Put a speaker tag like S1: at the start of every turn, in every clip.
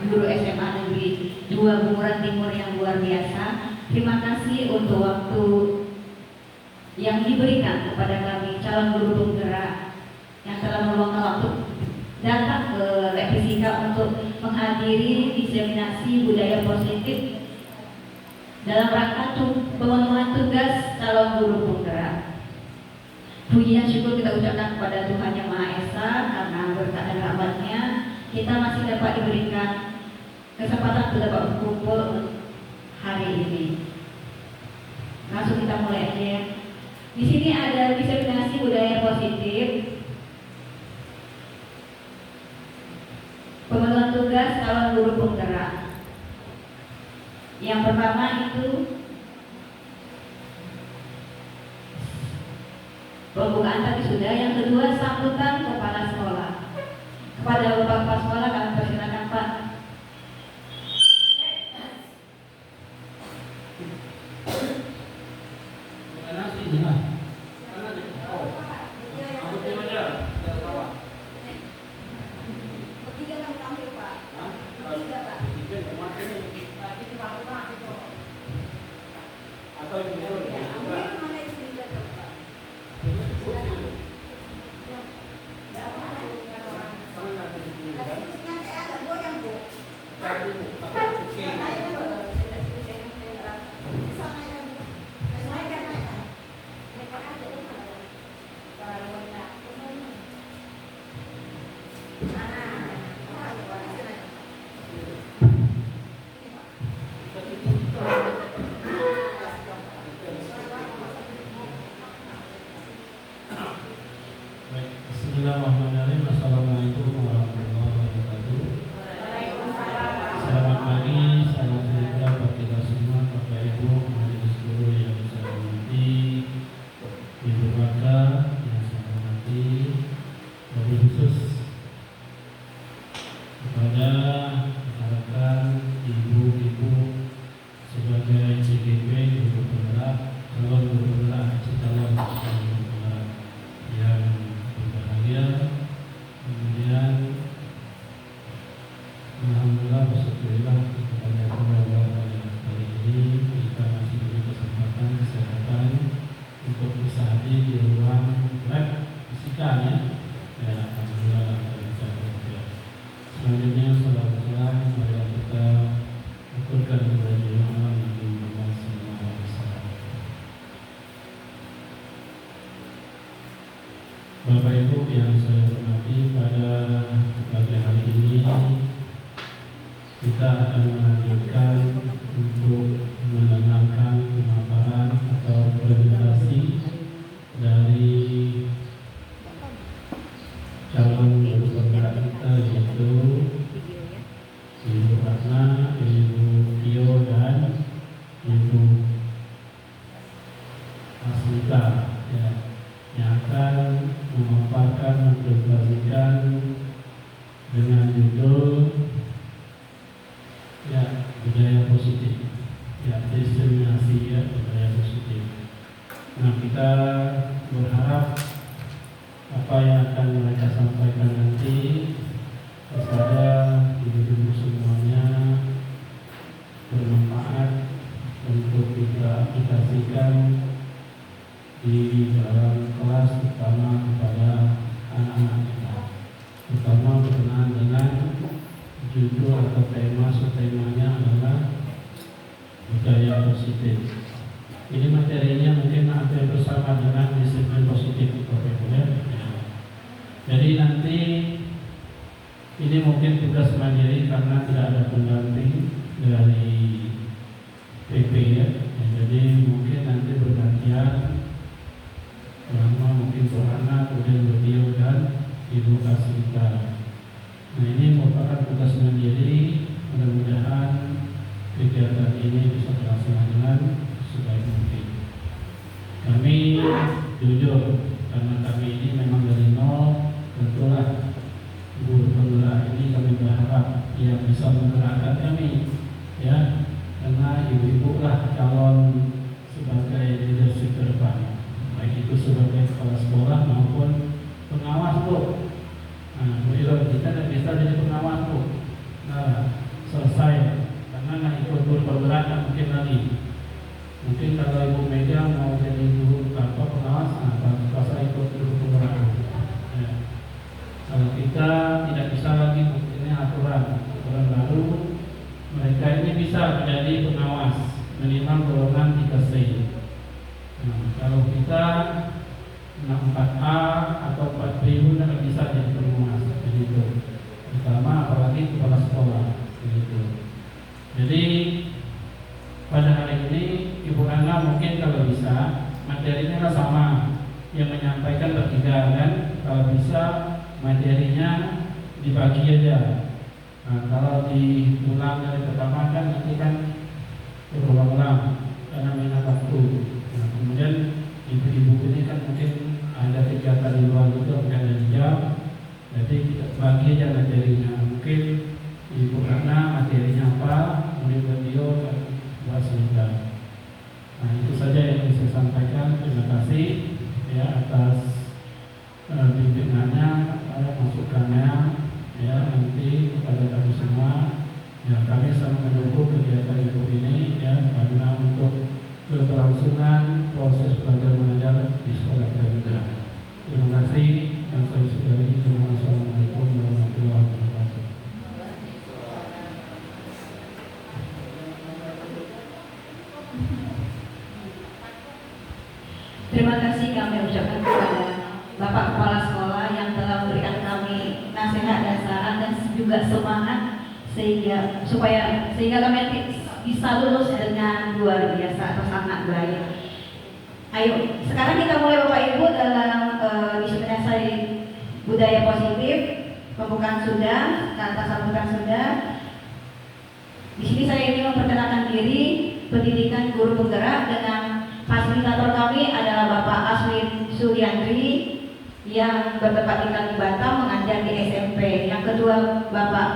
S1: guru SMA Negeri 2 Bunguran Timur yang luar biasa. Terima kasih untuk waktu yang diberikan kepada kami calon guru penggerak yang telah meluangkan waktu datang ke Lab Fisika untuk menghadiri diseminasi budaya positif dalam rangka pemenuhan tugas calon guru penggerak. Puji dan syukur kita ucapkan kepada Tuhan Yang Maha Esa karena berkat dan rahmat-Nya kita masih dapat diberikan kesempatan untuk dapat berkumpul hari ini. Langsung kita mulai aja ya. Di sini ada diseminasi budaya positif, pemenuhan tugas calon guru penggerak. Yang pertama itu pembukaan tadi sudah, yang kedua sambutan kepala sekolah. Kepada Bapak Kepala Sekolah kami persilakan Pak.
S2: Bismillahirrahmanirrahim. Assalamualaikum warahmatullahi wabarakatuh. Selamat pagi, salam sejahtera bagi kita semua, Bapak Ibu, majelis guru yang saya hormati, ibu warga yang saya hormati, lebih khusus kepada rekan ibu-ibu sebagai CGP guru penggerak, calon guru penggerak, calon guru penggerak yang berbahagia. Kemudian alhamdulillah bersyukurlah kepada Allah pada hari ini kita masih diberi kesempatan kesehatan untuk bisa hadir di ruang lab fisika ya. Alhamdulillah bisa bekerja. Selanjutnya salam marilah kita aturkan kepada jemaah Nabi Muhammad SAW. Bapak Ibu yang saya hormati, pada pagi hari ini kita akan melanjutkan untuk mendengarkan pemaparan atau presentasi dari calon guru penggerak kita, yaitu Ibu Ratna, Ibu Tio, dan Ibu Asmita ya, yang akan memaparkan, mempresentasikan dengan judul ya budaya positif, ya diskriminasi ya budaya positif. Nah, kita berharap apa yang akan mereka sampaikan nanti kepada ibu-ibu semuanya bermanfaat untuk kita aplikasikan di dalam kelas, terutama kepada anak-anak kita, terutama berkenaan dengan judul atau tema, subtemanya adalah budaya positif. Ini materinya mungkin hampir bersama dengan disiplin positif ya. Jadi nanti ini mungkin tugas mandiri karena tidak ada pendamping dari PP ya. Jadi mungkin nanti bergantian, pertama mungkin Sohana, kemudian beliau dan Ibu Asita. Nah, ini merupakan tugas mandiri. Mudah-mudahan kegiatan ini bisa terlaksana dengan sebaik mungkin. Kami jujur karena kami ini memang dari nol, tentulah guru penggerak ini kami berharap yang bisa menggerakkan kami ya, karena ibu-ibu lah calon sebagai leadership ke depan, baik itu sebagai kepala sekolah maupun pengawas Bu. Nah, beliau kita tidak bisa jadi pengawas Bu. Nah, mungkin lagi. Mungkin kalau Ibu Mega mau jadi guru atau pengawas, bahasa ikut guru penggerak. Ya. Kalau kita tidak bisa lagi mungkinnya aturan baru, mereka ini bisa menjadi pengawas minimal golongan 3C. Nah, kalau kita 4A atau 4B tidak bisa jadi pengawas, begitu. Terutama apalagi kepala sekolah, begitu. Jadi pada hari ini Ibu Ana mungkin kalau bisa materinya sama, yang menyampaikan bertiga kan, kalau bisa materinya dibagi aja. Nah, kalau diulang dari pertama kan nanti kan berulang-ulang karena minat waktu. Nah, kemudian ibu-ibu ini kan mungkin ada kegiatan di luar juga bukan dari jam, jadi kita bagi aja materinya. Mungkin Ibu Ana materinya apa, kemudian beliau buat sehingga. Nah, itu saja yang bisa saya sampaikan. Terima kasih ya atas bimbingannya, masukannya ya nanti kepada kami semua. Ya, kami sangat mendukung kegiatan ibu ini ya, karena untuk keberlangsungan proses belajar mengajar di sekolah kita. Terima kasih yang saya sudahi. Assalamualaikum warahmatullahi wabarakatuh.
S1: Terima kasih kami ucapkan kepada Bapak Kepala Sekolah yang telah memberikan kami nasihat dan saran dan juga semangat sehingga kami bisa lulus dengan luar biasa atau sangat baik. Ayo, sekarang kita mulai Bapak Ibu dalam disiplinasi budaya positif. Pembukaan sudah, kata sambutan sudah. Di sini saya ingin memperkenalkan diri pendidikan guru penggerak dengan fasilitator kami adalah Bapak Aswin Suryandri yang bertempat tinggal di Batam mengajar di SMP. Yang kedua Bapak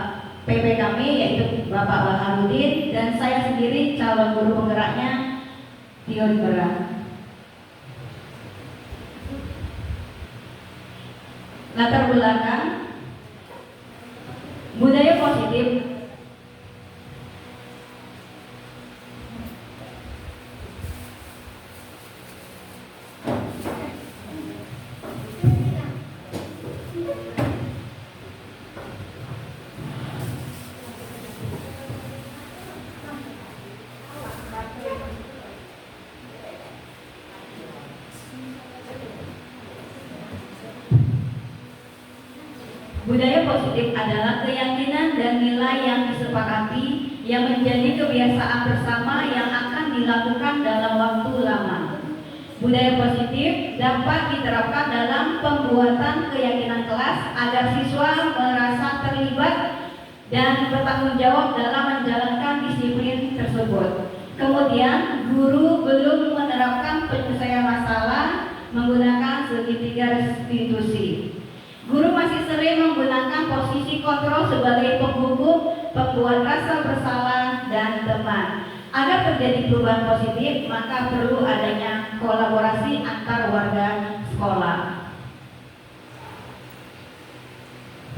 S1: PP kami yaitu Bapak Baharudin dan saya sendiri calon guru penggeraknya Tio Liberang. Latar belakang budaya positif. Budaya positif adalah keyakinan dan nilai yang disepakati yang menjadi kebiasaan bersama yang akan dilakukan dalam waktu lama. Budaya positif dapat diterapkan dalam pembuatan keyakinan kelas agar siswa merasa terlibat dan bertanggung jawab dalam menjalankan disiplin tersebut. Kemudian, guru belum menerapkan penyelesaian masalah menggunakan segitiga restitusi. Guru masih sering menggunakan posisi kontrol sebagai penghukum, pembuat rasa bersalah, dan teman. Agar terjadi perubahan positif, maka perlu adanya kolaborasi antar warga sekolah.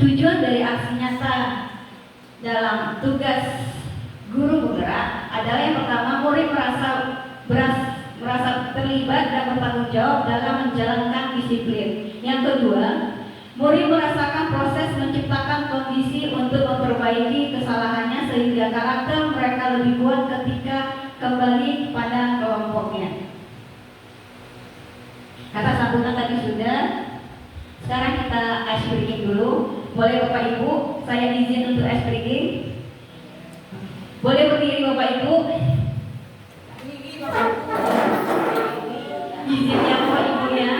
S1: Tujuan dari aksi nyata dalam tugas guru penggerak adalah yang pertama, murid merasa terlibat dan bertanggung jawab dalam menjalankan disiplin. Yang kedua, murid merasakan proses menciptakan kondisi untuk memperbaiki kesalahannya sehingga karakter mereka lebih kuat ketika kembali pada kelompoknya. Kata sambutan tadi sudah. Sekarang kita ice breaking dulu. Boleh Bapak Ibu, saya izin untuk ice breaking. Boleh berdiri Bapak Ibu. Izin ya Bapak Ibu ya.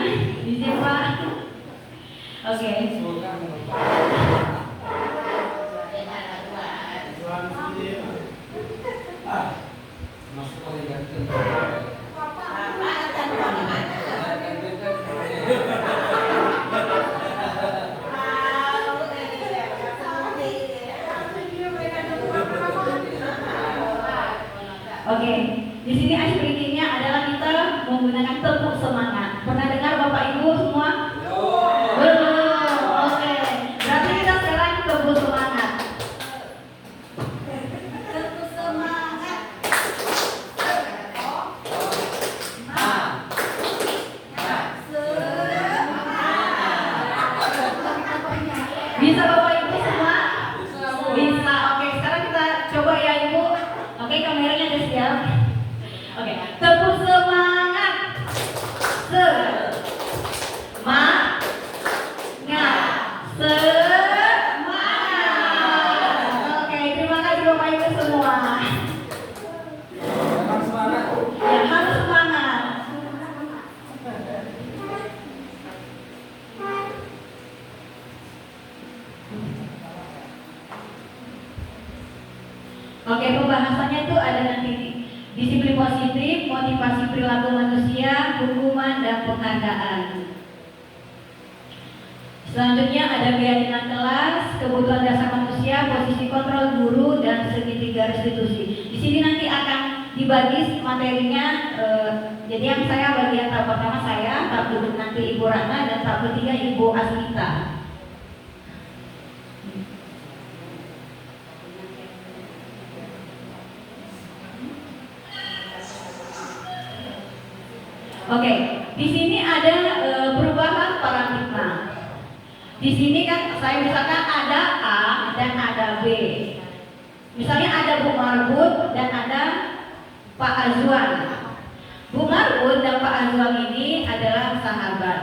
S1: Izin Pak. Oke. Oke, di sini ice breaking-nya adalah kita menggunakan tepuk semangat. Pernah dengar Bapak Ibu semua? Belum. Oke, berarti kita sekarang tepuk semangat. Tepuk semangat. Oke, pembahasannya itu ada nanti disiplin positif, motivasi perilaku manusia, hukuman dan penghargaan. Selanjutnya ada keyakinan kelas, kebutuhan dasar manusia, posisi kontrol guru, dan segitiga restitusi. Di sini nanti akan dibagi materinya. Jadi yang saya bagian tahap pertama saya, tahap duduk nanti Ibu Ratna, dan tahap ketiga Ibu Asmita. Oke, di sini ada perubahan paradigma. Di sini kan saya misalkan ada A dan ada B. Misalnya ada Bu Marbun dan ada Pak Azwan. Bu Marbun dan Pak Azwan ini adalah sahabat.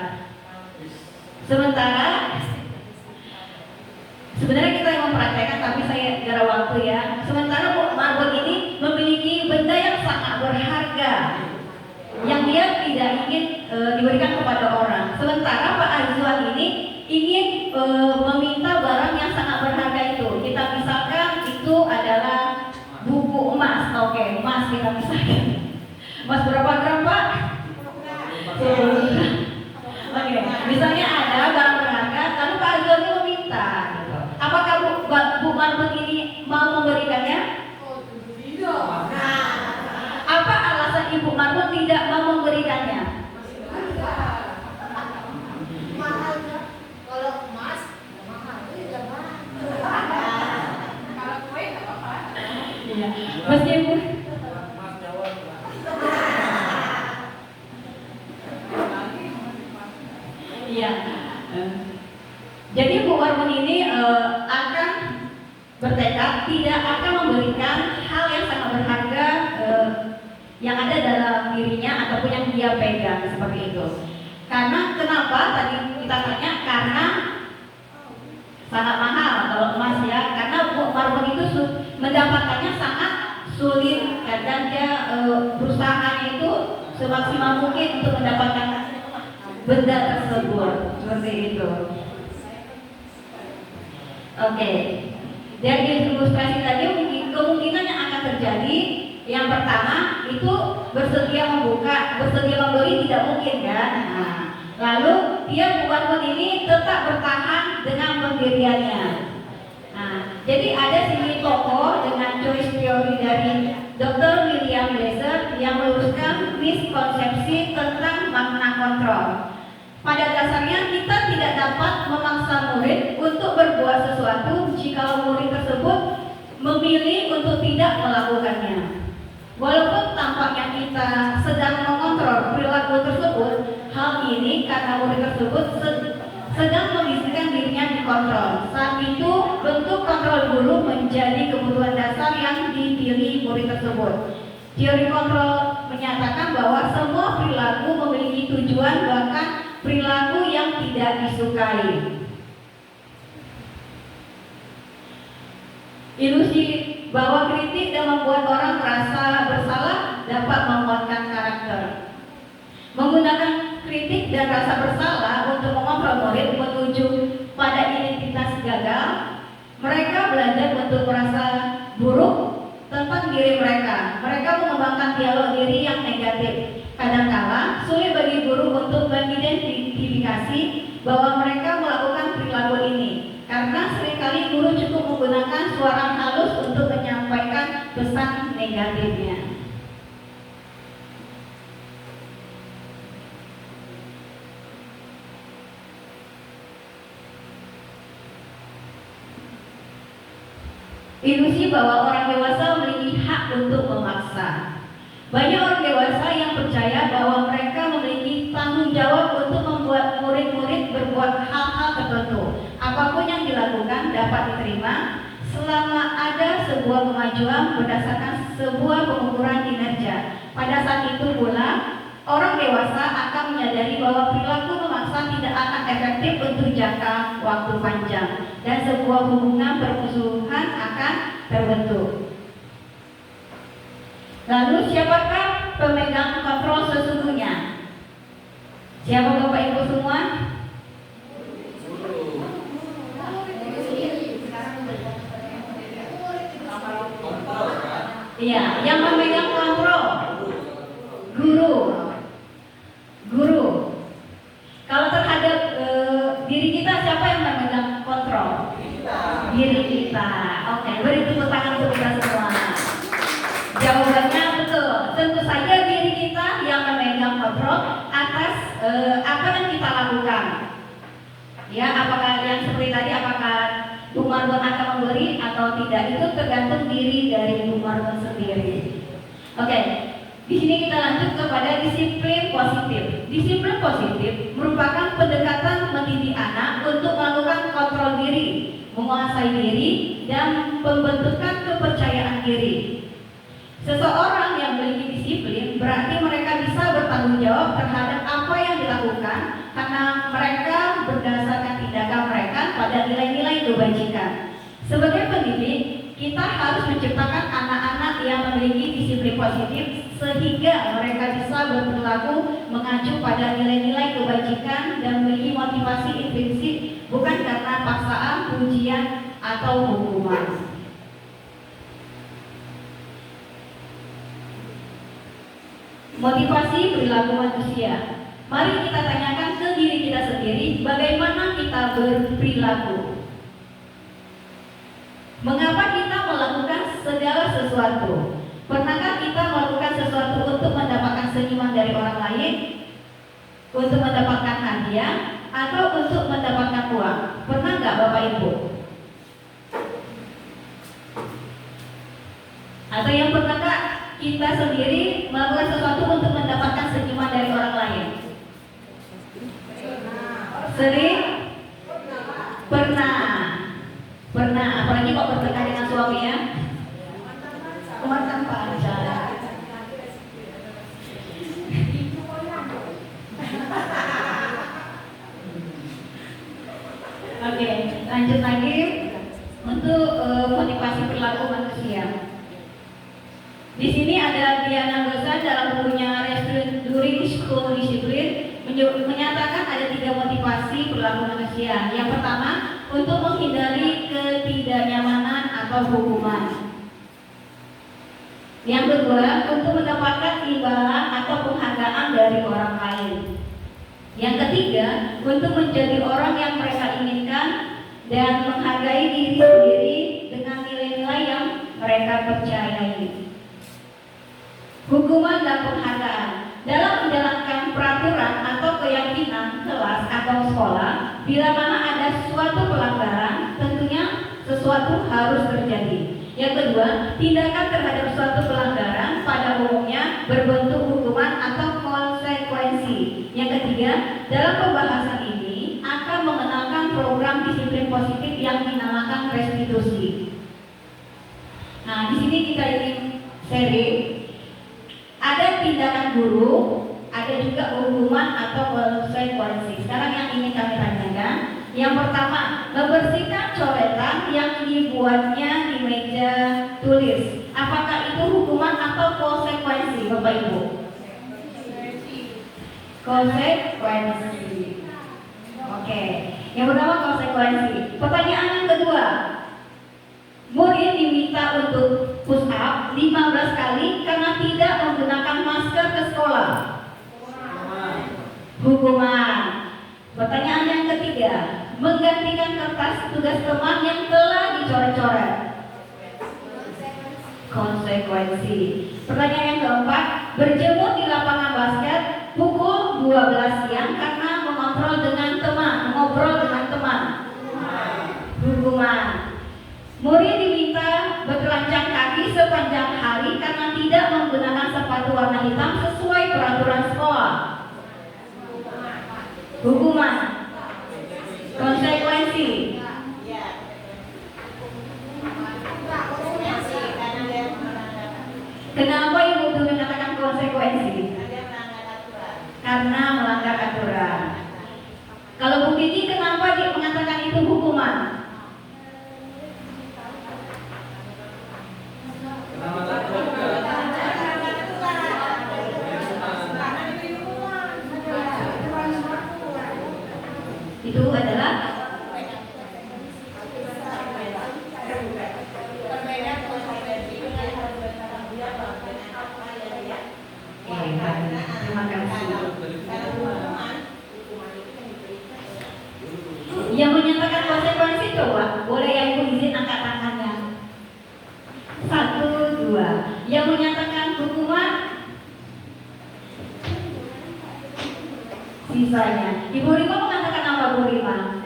S1: Sementara sebenarnya kita yang mempraktekkan, tapi saya gara waktu ya. Sementara Bu Marbun ini memiliki benda yang sangat berharga yang dia tidak ingin diberikan kepada orang. Sementara Pak Azwan ini ingin meminta barang yang sangat berharga itu. Kita misalkan itu adalah buku emas. Oke, emas kita misalkan. Emas berapa gram, Pak? Oke, misalnya ada barang berharga, lalu Pak Azwan ini meminta. Apakah Bu Marbun ini mau memberikannya? Apa alasan Ibu Marbun tidak mau memberikannya? Meskipun iya, jadi Bu Marbun ini akan bertekad tidak akan memberikan hal yang sangat berharga yang ada dalam dirinya ataupun yang dia pegang seperti itu. Karena kenapa tadi kita tanya? Karena sangat mahal kalau emas ya. Karena Bu Marbun itu mendapatkannya sangat sulit dan dia berusahanya itu semaksimal mungkin untuk mendapatkan benda tersebut seperti itu. Oke. Dari ilustrasi tadi kemungkinan yang akan terjadi, yang pertama itu bersedia membuka, bersedia membeli tidak mungkin kan. Nah, lalu dia Bu Marbun ini tetap bertahan dengan pendiriannya. Nah, jadi ada sini tokoh dengan choice theory dari Dr. William Blazer yang meluruskan miskonsepsi tentang makna kontrol. Pada dasarnya kita tidak dapat memaksa murid untuk berbuat sesuatu jika murid tersebut memilih untuk tidak melakukannya. Walaupun tampaknya kita sedang mengontrol perilaku tersebut, hal ini karena murid tersebut sedang mengizinkan dirinya dikontrol. Saat itu bentuk kontrol guru menjadi kebutuhan dasar yang dipilih murid tersebut. Teori kontrol menyatakan bahwa semua perilaku memiliki tujuan, bahkan perilaku yang tidak disukai. Ilusi bahwa kritik dan membuat orang merasa bersalah dapat menguatkan karakter. Menggunakan kritik dan rasa bersalah untuk mengontrol murid menuju pada identitas gagal, mereka belajar untuk merasa buruk tentang diri mereka. Mereka mengembangkan dialog diri yang negatif. Kadangkala sulit bagi guru untuk mengidentifikasi bahwa mereka melakukan perilaku ini, karena seringkali guru cukup menggunakan suara halus untuk menyampaikan pesan negatifnya. Ilusi bahwa orang dewasa memiliki hak untuk memaksa. Banyak orang dewasa yang percaya bahwa mereka memiliki tanggung jawab untuk membuat murid-murid berbuat hal-hal tertentu. Apapun yang dilakukan dapat diterima selama ada sebuah kemajuan berdasarkan sebuah pengukuran kinerja. Pada saat itu pula, orang dewasa akan menyadari bahwa perilaku memaksa tidak akan efektif untuk jangka waktu panjang dan sebuah hubungan permusuhan akan terbentuk. Lalu siapakah pemegang kontrol sesungguhnya? Siapa Bapak Ibu semua? Iya, yang memegang kontrol guru. Guru. Kalau terhadap diri kita, siapa yang memegang kontrol? Diri kita. Oke, beri tepuk tangan untuk kita semua. Jawabannya betul. Tentu saja diri kita yang memegang kontrol atas apa yang kita lakukan. Ya, apakah yang seperti tadi, apakah Bung Marwan akan memberi atau tidak, itu tergantung diri dari Bung Marwan sendiri. Oke, di sini kita lanjut kepada disiplin positif. Disiplin positif merupakan pendekatan mendidik anak untuk melakukan kontrol diri, menguasai diri, dan pembentukan kepercayaan diri. Seseorang yang memiliki disiplin berarti mereka bisa bertanggung jawab terhadap apa yang dilakukan karena mereka berdasarkan tindakan mereka pada nilai-nilai kebajikan. Sebagai pendidik, kita harus menciptakan anak-anak yang memiliki disiplin positif sehingga mereka bisa berperilaku mengacu pada nilai-nilai kebajikan dan memiliki motivasi intrinsik, bukan karena paksaan, pujian, atau hukuman. Motivasi perilaku manusia. Mari kita tanyakan ke diri kita sendiri, bagaimana kita berperilaku. Mengapa kita melakukan segala sesuatu? Pernahkah kita melakukan sesuatu untuk mendapatkan senyuman dari orang lain, untuk mendapatkan hadiah, atau untuk mendapatkan uang? Pernah nggak Bapak Ibu? Atau yang pernahkah kita sendiri melakukan sesuatu untuk mendapatkan senyuman dari orang lain? Sering? Pernah. Pernah, apalagi kok bertengkar dengan suami ya. Mantan pacar. Oke, lanjut lagi untuk motivasi perilaku manusia. Di sini ada Diana Gosan dalam bukunya Restoring School Discipline menyatakan ada 3 motivasi perilaku manusia. Yang pertama, untuk menghindari ketidaknyamanan atau hukuman. Yang kedua, untuk mendapatkan imbalan atau penghargaan dari orang lain. Yang ketiga, untuk menjadi orang yang mereka inginkan dan menghargai diri sendiri dengan nilai-nilai yang mereka percayai. Hukuman dan penghargaan. Dalam menjalankan peraturan atau keyakinan kelas atau sekolah, bila mana ada suatu pelanggaran, tentunya sesuatu harus terjadi. Yang kedua, tindakan terhadap suatu pelanggaran pada umumnya berbentuk hukuman atau konsekuensi. Yang ketiga, dalam pembahasan ini akan mengenalkan program disiplin positif yang dinamakan restitusi. Nah, di sini kita ingin sharing. Ada tindakan guru, ada juga hukuman atau konsekuensi. Sekarang yang ingin kami tanyakan, yang pertama, membersihkan coretan yang dibuatnya di meja tulis. Apakah itu hukuman atau konsekuensi, Bapak Ibu? Konsekuensi. Oke, yang pertama konsekuensi. Pertanyaan yang kedua, murid diminta untuk push up 15 kali karena tidak menggunakan masker ke sekolah. Hukuman. Pertanyaan yang ketiga, menggantikan kertas tugas teman yang telah dicoret-coret. Konsekuensi. Pertanyaan yang keempat, berjemur di lapangan basket pukul 12 siang karena mengobrol dengan teman. Hukuman. Murid diminta bertelanjang kaki sepanjang hari karena tidak menggunakan sepatu warna hitam sesuai peraturan sekolah. Hukuman. Konsekuensi. Kenapa Ibu Guru mengatakan konsekuensi? Karena melanggar aturan. Kalau Bu Kiki, kenapa dia mengatakan itu hukuman? Itu adalah Yang menyatakan hukuman sisanya. Ibu Rima mengatakan apa, Bu Rima?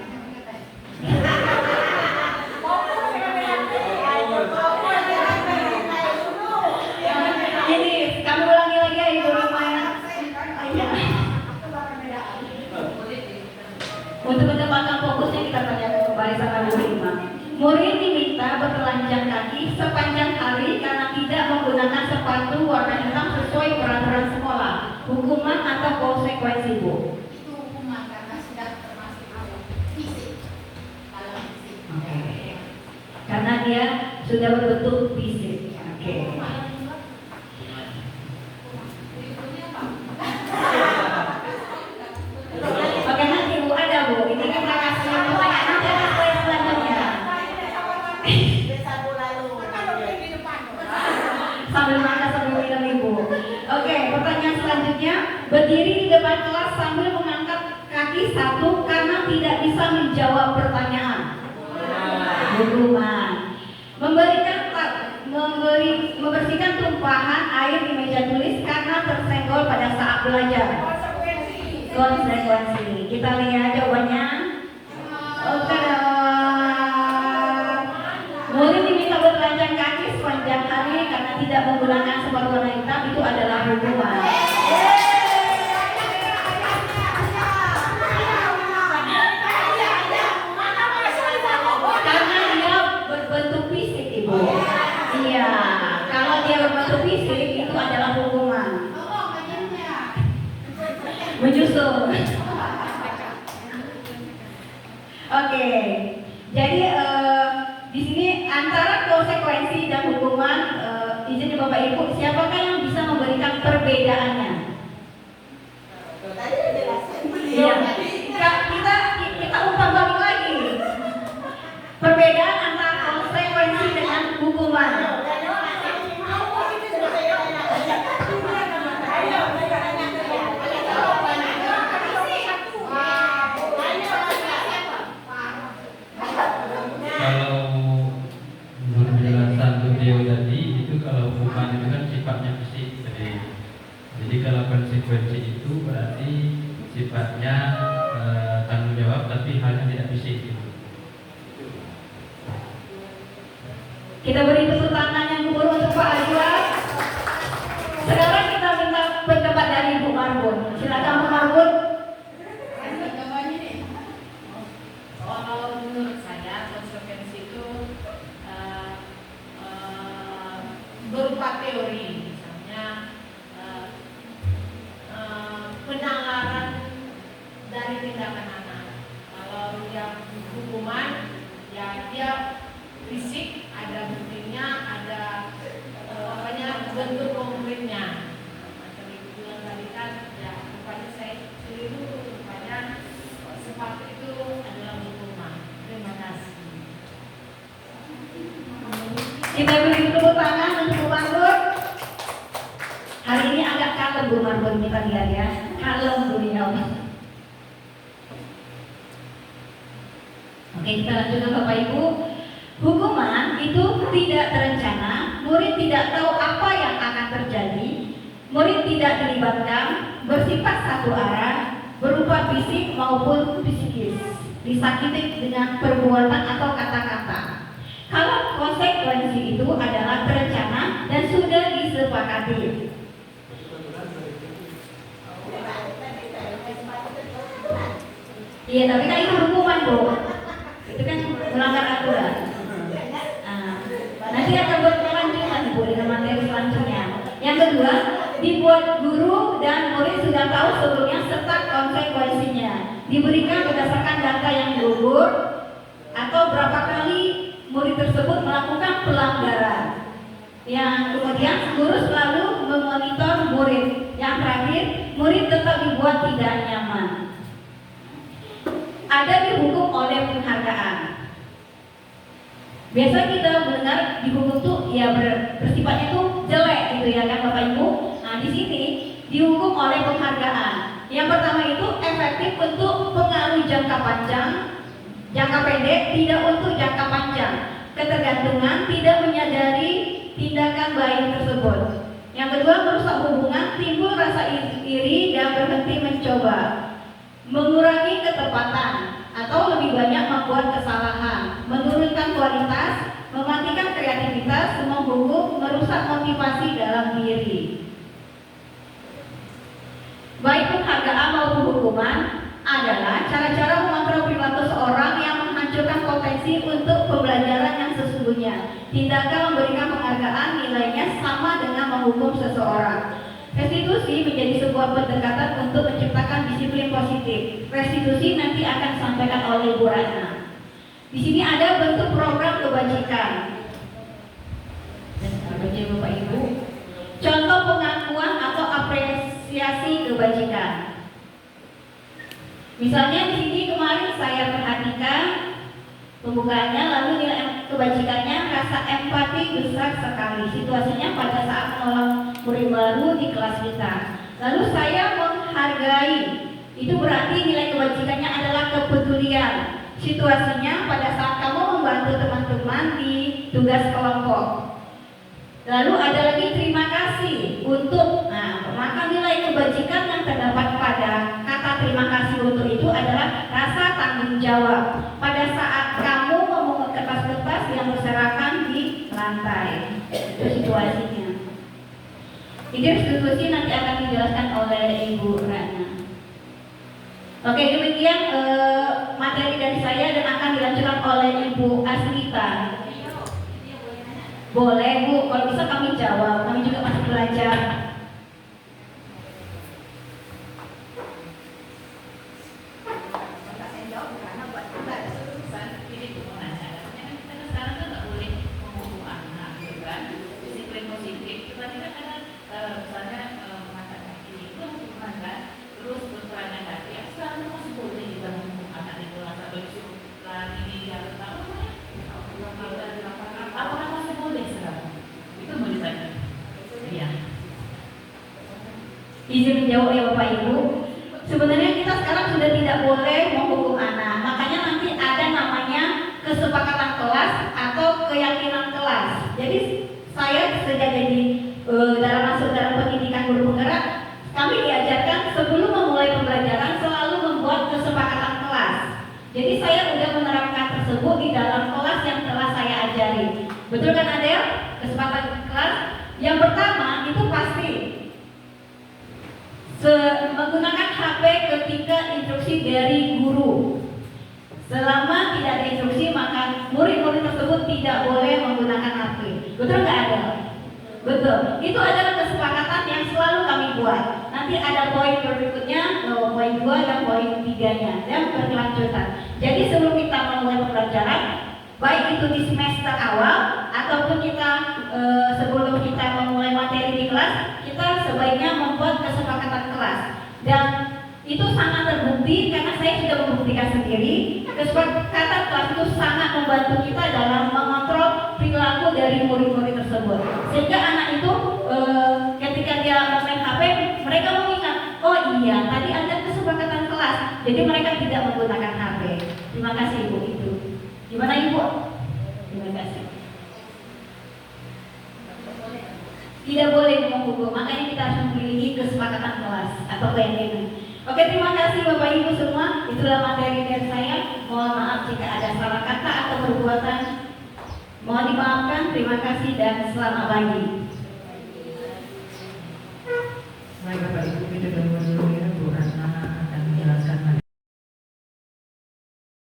S1: Ini kami ulangi lagi ya Ibu Rima ya. Untuk menempatkan fokusnya kita tanyakan kembali sama Bu Rima. Murid diminta bertelanjang kaki sepanjang hari karena tidak menggunakan sepatu warna hitam sesuai peraturan sekolah. Hukuman atau konsekuensi, Bu?
S3: Itu hukuman karena sudah termasuk fisik. Kalau fisik.
S1: Karena dia sudah berbentuk fisik. Oke. Oke, nanti Bu ada Bu. Ini kan kakak saya pertanyaan nanti ada poin selanjutnya. Sambil makan sambil minum Ibu. Oke, pertanyaan selanjutnya. Berdiri di depan kelas sambil mengangkat kaki satu karena tidak bisa menjawab pertanyaan. Hukuman. Membersihkan tumpahan air di meja tulis karena tersenggol pada saat belajar. Konsekuensi. Kita lihat jawabannya. Oke. Murid diminta bertelanjang kaki sepanjang hari karena tidak menggunakan sepatu warna hitam, itu adalah hukuman. Karena dia berbentuk fisik, Ibu. Iya, kalau dia berbentuk fisik itu adalah hukuman. Menyusul. Oke, jadi di sini antara konsekuensi dan hukuman, izin Bapak Ibu, siapakah yang bisa memberikan perbedaannya? Iya, kita umpan balik lagi. Perbedaan antara konsekuensi dengan hukuman.
S2: Kalau menurut penjelasan beliau tadi itu kalau hukuman itu kan sifatnya fisik, jadi kalau konsekuensi itu berarti sifatnya tanggung jawab tapi halnya tidak fisik gitu.
S1: Kita beri tepuk tangan yang gubernur untuk Pak Azwar. Sekarang kita minta pendapat dari Bu Marbun. Silakan Bu Marbun.
S3: Kalau menurut saya konsekuensi itu berupa teori, misalnya penanggalan dari tindakan anak. Kalau yang hukuman, ya dia fisik, ada buktinya, ada bentuk konkretnya. Macam itu bilang tadi kan, ya rupanya saya keliru, rupanya sepatu itu adalah hukuman. Terima kasih.
S1: Kita beri tepuk tangan untuk Bu Marbun. Hari ini agak kalem Bu Marbun, kita lihat ya. Kalem beliau. Oke, kita lanjutkan Bapak Ibu. Hukuman itu tidak terencana, murid tidak tahu apa yang akan terjadi, murid tidak dilibatkan, bersifat satu arah, berupa fisik maupun psikis, disakiti dengan perbuatan atau kata-kata. Kalau konsekuensi itu adalah terencana dan sudah disepakati. Iya, tapi kan itu hukuman, Bu. Itu kan melanggar aturan. Nanti akan berkelanjutan, Bu, dengan materi selanjutnya. Yang kedua, dibuat guru dan murid sudah tahu sebelumnya serta konsekuensinya. Diberikan berdasarkan data yang gugur atau berapa kali murid tersebut melakukan pelanggaran. Yang kemudian guru selalu memonitor murid. Yang terakhir, murid tetap dibuat tidak nyaman. Ada dihukum oleh penghargaan. Biasa kita mendengar dihukum tuh ya bersifatnya tuh jelek gitu ya kan Bapak Ibu. Nah di sini dihukum oleh penghargaan. Yang pertama itu efektif untuk pengaruh jangka panjang, jangka pendek, tidak untuk jangka panjang. Ketergantungan, tidak menyadari tindakan baik tersebut. kedua, merusak hubungan, timbul rasa iri dan berhenti mencoba, mengurangi ketepatan atau lebih banyak membuat kesalahan, menurunkan kualitas, mematikan kreativitas, menghukum, merusak motivasi dalam diri. Baik penghargaan maupun hukuman adalah cara-cara mengontrol perilaku seorang yang menghancurkan potensi untuk pembelajaran yang sesungguhnya. Tindakan memberikan penghargaan nilainya sama dengan menghukum seseorang. Restitusi menjadi sebuah pendekatan untuk menciptakan disiplin positif. Restitusi nanti akan disampaikan oleh Ibu Ratna. Di sini ada bentuk program kebajikan. Dan Bapak Ibu, contoh pengakuan atau apresiasi kebajikan. Misalnya di sini kemarin saya perhatikan pembukaannya, lalu nilai kebajikannya rasa empati besar sekali. Situasinya pada saat menolong murid baru di kelas kita. Lalu saya menghargai. Itu berarti nilai kebajikannya adalah kepedulian. Situasinya pada saat kamu membantu teman-teman di tugas kelompok. Lalu ada lagi terima kasih untuk, maka nilai kebajikan yang terdapat pada kata terima kasih untuk itu adalah rasa tanggung jawab pada saat kamu memungut kertas-kertas yang berserakan di lantai. Itu situasinya. Ini restitusi nanti akan dijelaskan oleh Ibu Ratna. Oke, demikian materi dari saya dan akan dilanjutkan oleh Ibu Asrita. Boleh Bu, kalau bisa kami jawab, kami juga masih belajar. Izin menjawab ya Bapak Ibu. Sebenarnya kita sekarang sudah tidak boleh menghukum anak. Makanya nanti ada namanya kesepakatan kelas atau keyakinan kelas. Jadi saya sejak jadi masuk dalam pendidikan guru penggerak, kami diajarkan sebelum memulai pembelajaran selalu membuat kesepakatan kelas. Jadi saya sudah menerapkan tersebut di dalam kelas yang telah saya ajari. Betul kan Adel? Kesepakatan kelas. Yang pertama itu pasti menggunakan HP ketika instruksi dari guru. Selama tidak ada instruksi, maka murid-murid tersebut tidak boleh menggunakan HP. Betul nggak ada? Betul. Itu adalah kesepakatan yang selalu kami buat. Nanti ada poin berikutnya, poin 2 dan poin 3-nya yang berkelanjutan. Jadi sebelum kita memulai pembelajaran, baik itu di semester awal ataupun kita sebelum kita memulai materi di kelas, kita sebaiknya membuat kesepakatan kelas. Dan itu sangat terbukti karena saya sudah membuktikan sendiri. Kesepakatan kelas itu sangat membantu kita dalam mengontrol perilaku dari murid-murid tersebut. Sehingga anak itu ketika dia main HP, mereka mengingat, oh iya tadi ada kesepakatan kelas, jadi mereka tidak menggunakan HP. Terima kasih Ibu. Itu gimana Ibu? Terima kasih. Tidak boleh menghukum, makanya kita harus memiliki kesepakatan kelas atau keyakinan. Oke, terima kasih Bapak Ibu semua. Itulah materi dari saya. Mohon maaf jika ada salah kata atau perbuatan. Mohon dimaafkan. Terima kasih dan selamat pagi.
S4: Baik Bapak Ibu, kita